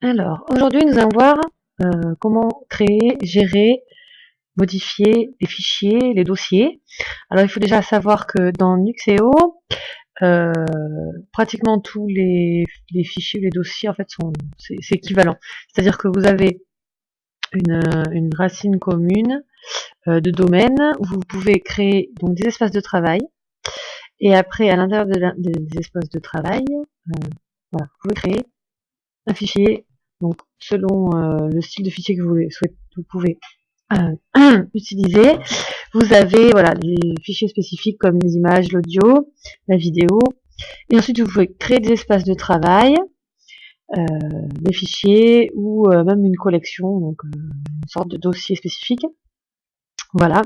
Alors, aujourd'hui, nous allons voir comment créer, gérer, modifier les fichiers, les dossiers. Alors, il faut déjà savoir que dans Nuxeo, euh, pratiquement tous les fichiers, les dossiers, en fait, c'est équivalent. C'est-à-dire que vous avez une racine commune de domaine où vous pouvez créer donc des espaces de travail. Et après, à l'intérieur des espaces de travail, voilà, vous pouvez créer un fichier. Donc, selon le style de fichier que vous pouvez utiliser, vous avez voilà les fichiers spécifiques comme les images, l'audio, la vidéo, et ensuite vous pouvez créer des espaces de travail, des fichiers ou même une collection, donc une sorte de dossier spécifique. Voilà.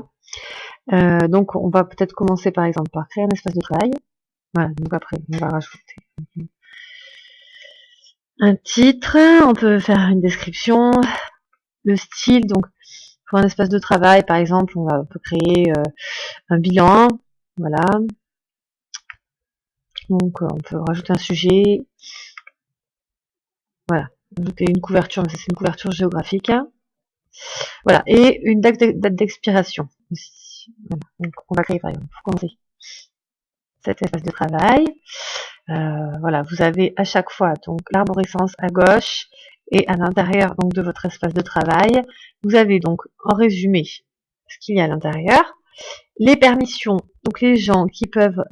Donc, on va peut-être commencer par exemple par créer un espace de travail. Voilà. Donc après, on va rajouter un titre, on peut faire une description, le style, donc pour un espace de travail, par exemple, on peut créer un bilan, voilà. Donc on peut rajouter un sujet, voilà, ajouter une couverture, mais ça c'est une couverture géographique, voilà, et une date d'expiration aussi. Voilà. Donc on va créer par exemple, pour commencer, cet espace de travail. Voilà, vous avez à chaque fois donc l'arborescence à gauche et à l'intérieur donc de votre espace de travail, vous avez donc en résumé ce qu'il y a à l'intérieur, les permissions, donc les gens qui peuvent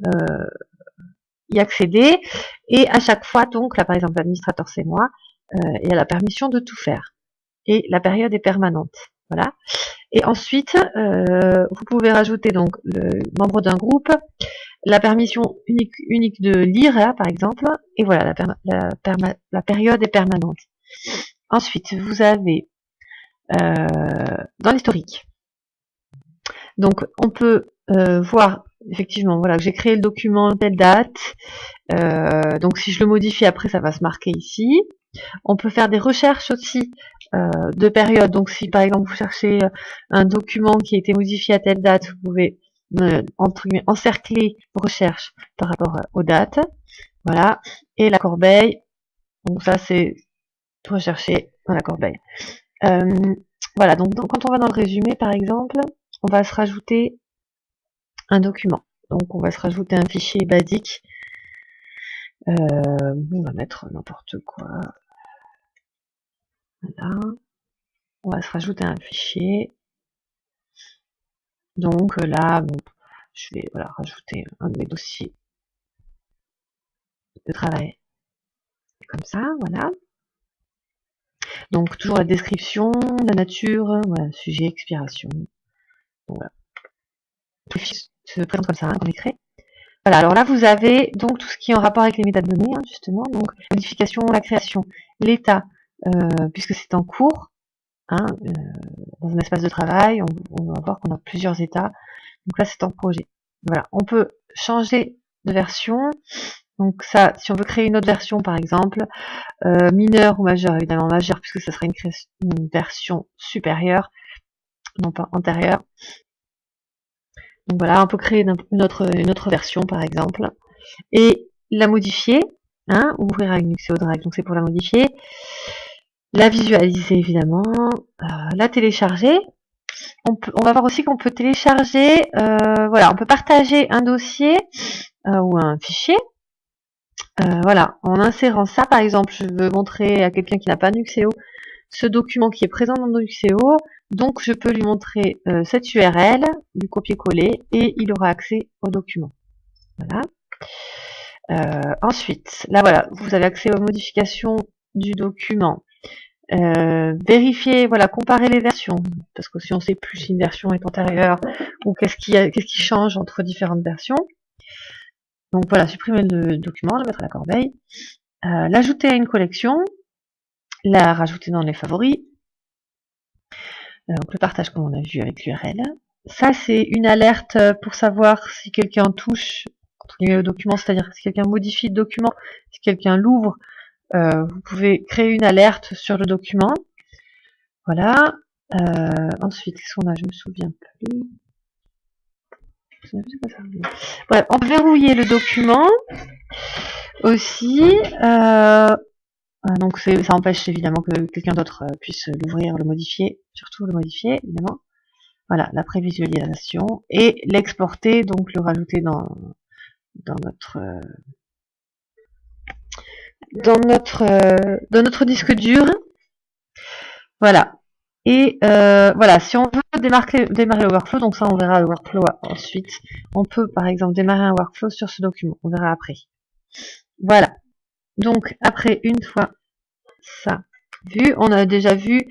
y accéder, et à chaque fois donc là par exemple l'administrateur c'est moi, il y a la permission de tout faire et la période est permanente, voilà. Et ensuite vous pouvez rajouter donc le membre d'un groupe, la permission unique de lire là, par exemple, et voilà, la période est permanente. Ensuite, vous avez dans l'historique. Donc, on peut voir effectivement, voilà, que j'ai créé le document telle date. Donc, si je le modifie après, ça va se marquer ici. On peut faire des recherches aussi de période. Donc, si par exemple vous cherchez un document qui a été modifié à telle date, vous pouvez encercler vos recherches par rapport aux dates. Voilà. Et la corbeille. Donc ça, c'est rechercher dans la corbeille. Voilà. Donc, quand on va dans le résumé, par exemple, on va se rajouter un document. Donc, on va se rajouter un fichier basique. On va mettre n'importe quoi. Voilà. On va se rajouter un fichier. Donc là, bon, je vais voilà, rajouter un de mes dossiers de travail. Comme ça, voilà. Donc toujours la description, la nature, voilà, sujet, expiration. Donc, voilà. Les fichiers se présentent comme ça, hein, comme écrit. Voilà, alors là vous avez donc tout ce qui est en rapport avec les métadonnées, hein, justement, donc la modification, la création, l'état, puisque c'est en cours, hein, dans un espace de travail, on va voir qu'on a plusieurs états. Donc là c'est en projet. Voilà, on peut changer de version. Donc ça, si on veut créer une autre version par exemple, mineure ou majeure, évidemment majeure puisque ça sera une version supérieure, non pas antérieure. Donc voilà, on peut créer une autre version par exemple, et la modifier, hein, ouvrir avec Nuxeo Drive, donc c'est pour la modifier, la visualiser évidemment, la télécharger. On va voir aussi qu'on peut télécharger, voilà, on peut partager un dossier ou un fichier. Voilà, en insérant ça, par exemple, je veux montrer à quelqu'un qui n'a pas Nuxeo ce document qui est présent dans Nuxeo, donc je peux lui montrer cette URL, lui copier-coller, et il aura accès au document. Voilà. Ensuite, là voilà, vous avez accès aux modifications du document. Vérifier, voilà, comparer les versions, parce que si on ne sait plus si une version est antérieure ou qu'est-ce qui change entre différentes versions. Donc voilà, supprimer le document, le mettre à la corbeille, l'ajouter à une collection, la rajouter dans les favoris, donc le partage comme on a vu avec l'URL. Ça c'est une alerte pour savoir si quelqu'un touche entre guillemets au document, c'est-à-dire si quelqu'un modifie le document, si quelqu'un l'ouvre, vous pouvez créer une alerte sur le document. Voilà. Ensuite, qu'est-ce qu'on a? Je me souviens plus. Bref, on peut verrouiller le document aussi. Donc ça empêche évidemment que quelqu'un d'autre puisse l'ouvrir, le modifier, surtout le modifier évidemment. Voilà, la prévisualisation et l'exporter, donc le rajouter dans notre dans notre disque dur. Voilà. Et voilà, si on veut démarrer le workflow, donc ça on verra le workflow ensuite. On peut par exemple démarrer un workflow sur ce document, on verra après. Voilà. Donc après, une fois ça vu, on a déjà vu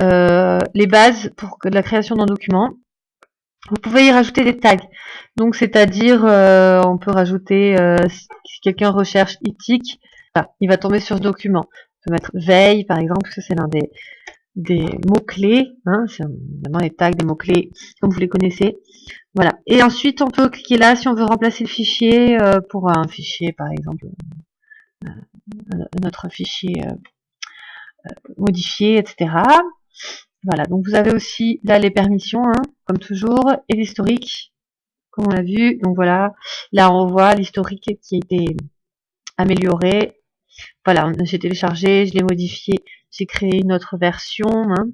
les bases pour la création d'un document. Vous pouvez y rajouter des tags. Donc c'est-à-dire on peut rajouter si quelqu'un recherche ITIC, voilà, il va tomber sur ce document. On peut mettre veille par exemple, parce que c'est l'un des mots-clés, hein, c'est évidemment les tags des mots-clés comme vous les connaissez. Voilà. Et ensuite on peut cliquer là si on veut remplacer le fichier pour un fichier par exemple, notre fichier modifié, etc. Voilà, donc vous avez aussi là les permissions, hein, comme toujours, et l'historique, comme on l'a vu. Donc voilà, là on voit l'historique qui a été amélioré. Voilà, j'ai téléchargé, je l'ai modifié, j'ai créé une autre version, hein.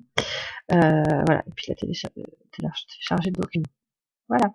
Voilà, et puis la télécharger le document. Voilà.